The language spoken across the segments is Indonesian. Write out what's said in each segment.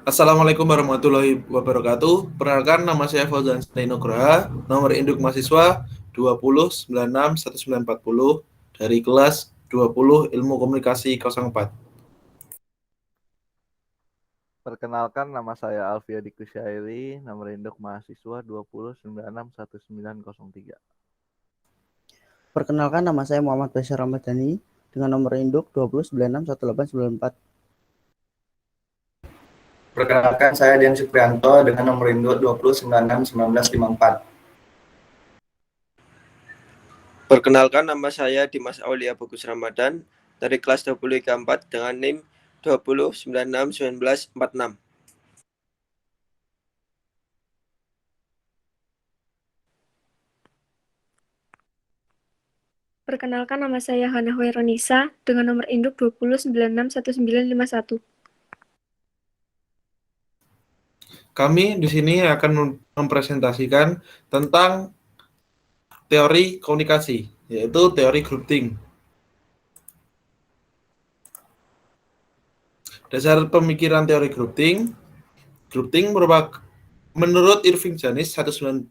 Assalamualaikum warahmatullahi wabarakatuh. Perkenalkan, nama saya Fauzan Nugraha, nomor induk mahasiswa 20961940 dari kelas 20 Ilmu Komunikasi 04. Perkenalkan, nama saya Alfiadi Kusyairi, nomor induk mahasiswa 20961903. Perkenalkan, nama saya Muhammad Bashar Ramadhani dengan nomor induk 20961894. Perkenalkan, saya Dian Supriyanto dengan nomor induk 20961954. Perkenalkan, nama saya Dimas Aulia Bagus Ramadan dari kelas 20 IK4 dengan NIM 20961946. Perkenalkan, nama saya Hana Hoironisa dengan nomor induk 20961951. Kami di sini akan mempresentasikan tentang teori komunikasi, yaitu teori grouping. Dasar pemikiran teori grouping merupakan menurut Irving Janis 1972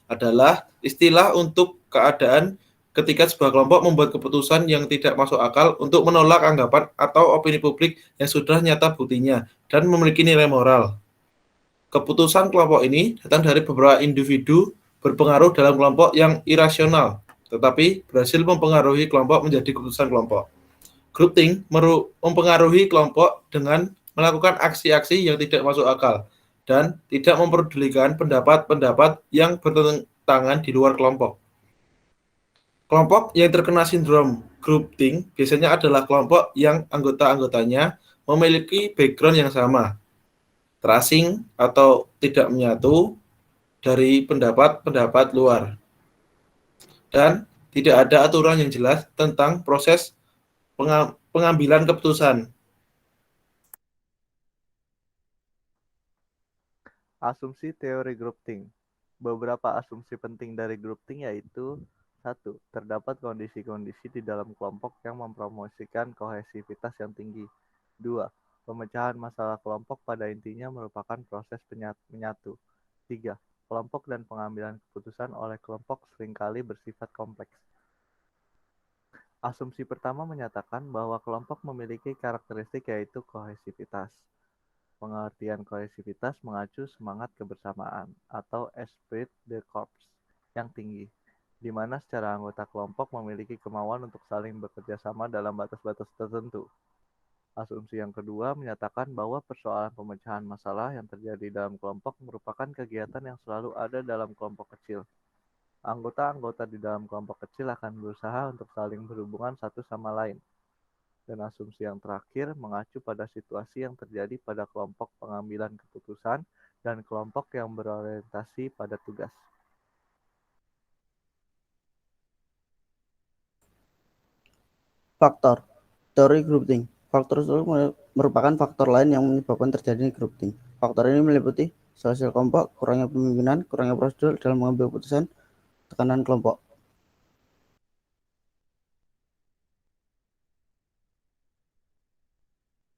adalah istilah untuk keadaan ketika sebuah kelompok membuat keputusan yang tidak masuk akal untuk menolak anggapan atau opini publik yang sudah nyata buktinya dan memiliki nilai moral. Keputusan kelompok ini datang dari beberapa individu berpengaruh dalam kelompok yang irasional, tetapi berhasil mempengaruhi kelompok menjadi keputusan kelompok. Grouping mempengaruhi kelompok dengan melakukan aksi-aksi yang tidak masuk akal dan tidak memperdulikan pendapat-pendapat yang bertentangan di luar kelompok. Kelompok yang terkena sindrom grouping biasanya adalah kelompok yang anggota-anggotanya memiliki background yang sama, terasing atau tidak menyatu dari pendapat-pendapat luar, dan tidak ada aturan yang jelas tentang proses pengambilan keputusan. Asumsi teori grouping. Beberapa asumsi penting dari grouping yaitu: 1. Terdapat kondisi-kondisi di dalam kelompok yang mempromosikan kohesivitas yang tinggi. 2. Pemecahan masalah kelompok pada intinya merupakan proses menyatu. 3. Kelompok dan pengambilan keputusan oleh kelompok seringkali bersifat kompleks. Asumsi pertama menyatakan bahwa kelompok memiliki karakteristik yaitu kohesivitas. Pengertian kohesivitas mengacu semangat kebersamaan atau esprit de corps yang tinggi, di mana secara anggota kelompok memiliki kemauan untuk saling bekerja sama dalam batas-batas tertentu. Asumsi yang kedua menyatakan bahwa persoalan pemecahan masalah yang terjadi dalam kelompok merupakan kegiatan yang selalu ada dalam kelompok kecil. Anggota-anggota di dalam kelompok kecil akan berusaha untuk saling berhubungan satu sama lain. Dan asumsi yang terakhir mengacu pada situasi yang terjadi pada kelompok pengambilan keputusan dan kelompok yang berorientasi pada tugas. Faktor teori grouping. Faktor tersebut merupakan faktor lain yang menyebabkan terjadinya grouping. Faktor ini meliputi sosial kelompok, kurangnya pemimpinan, kurangnya prosedur dalam mengambil keputusan, tekanan kelompok.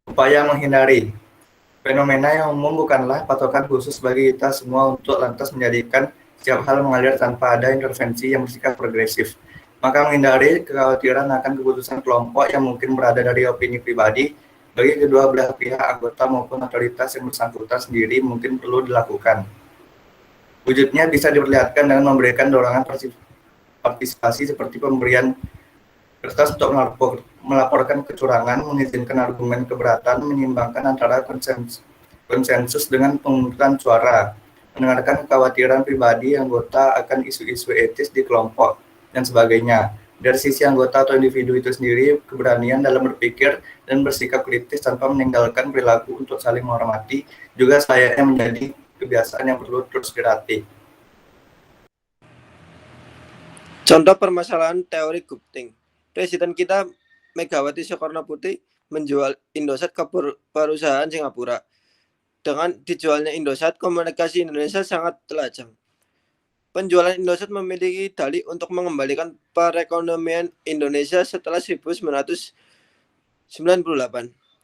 Upaya menghindari. Fenomena yang umum bukanlah patokan khusus bagi kita semua untuk lantas menjadikan setiap hal mengalir tanpa ada intervensi yang bersifat progresif. Maka menghindari kekhawatiran akan keputusan kelompok yang mungkin berada dari opini pribadi bagi kedua belah pihak anggota maupun otoritas yang bersangkutan sendiri mungkin perlu dilakukan. Wujudnya bisa diperlihatkan dengan memberikan dorongan partisipasi seperti pemberian kertas untuk melaporkan kecurangan, mengizinkan argumen keberatan, menyimbangkan antara konsensus dengan pemungutan suara, mendengarkan kekhawatiran pribadi anggota akan isu-isu etis di kelompok, dan sebagainya. Dari sisi anggota atau individu itu sendiri, keberanian dalam berpikir dan bersikap kritis tanpa meninggalkan perilaku untuk saling menghormati juga selayaknya menjadi kebiasaan yang perlu terus dilatih. Contoh permasalahan teori grouping. Presiden kita Megawati Soekarnoputri menjual Indosat ke perusahaan Singapura. Dengan dijualnya Indosat, komunikasi Indonesia sangat telajang. Penjualan Indosat memiliki dalih untuk mengembalikan perekonomian Indonesia setelah 1998.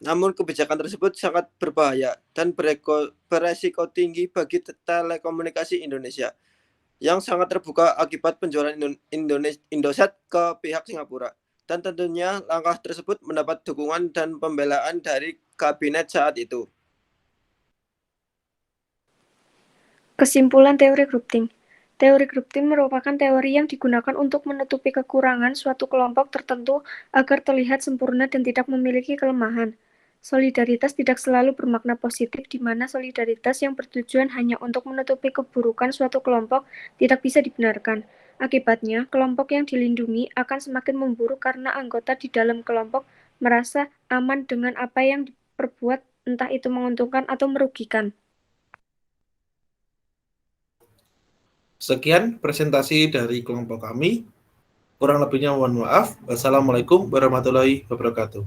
Namun kebijakan tersebut sangat berbahaya dan beresiko tinggi bagi telekomunikasi Indonesia yang sangat terbuka akibat penjualan Indosat ke pihak Singapura. Dan tentunya langkah tersebut mendapat dukungan dan pembelaan dari kabinet saat itu. Kesimpulan teori groupthink. Teori groupthink merupakan teori yang digunakan untuk menutupi kekurangan suatu kelompok tertentu agar terlihat sempurna dan tidak memiliki kelemahan. Solidaritas tidak selalu bermakna positif, di mana solidaritas yang bertujuan hanya untuk menutupi keburukan suatu kelompok tidak bisa dibenarkan. Akibatnya, kelompok yang dilindungi akan semakin memburuk karena anggota di dalam kelompok merasa aman dengan apa yang diperbuat, entah itu menguntungkan atau merugikan. Sekian presentasi dari kelompok kami. Kurang lebihnya mohon maaf. Wassalamualaikum warahmatullahi wabarakatuh.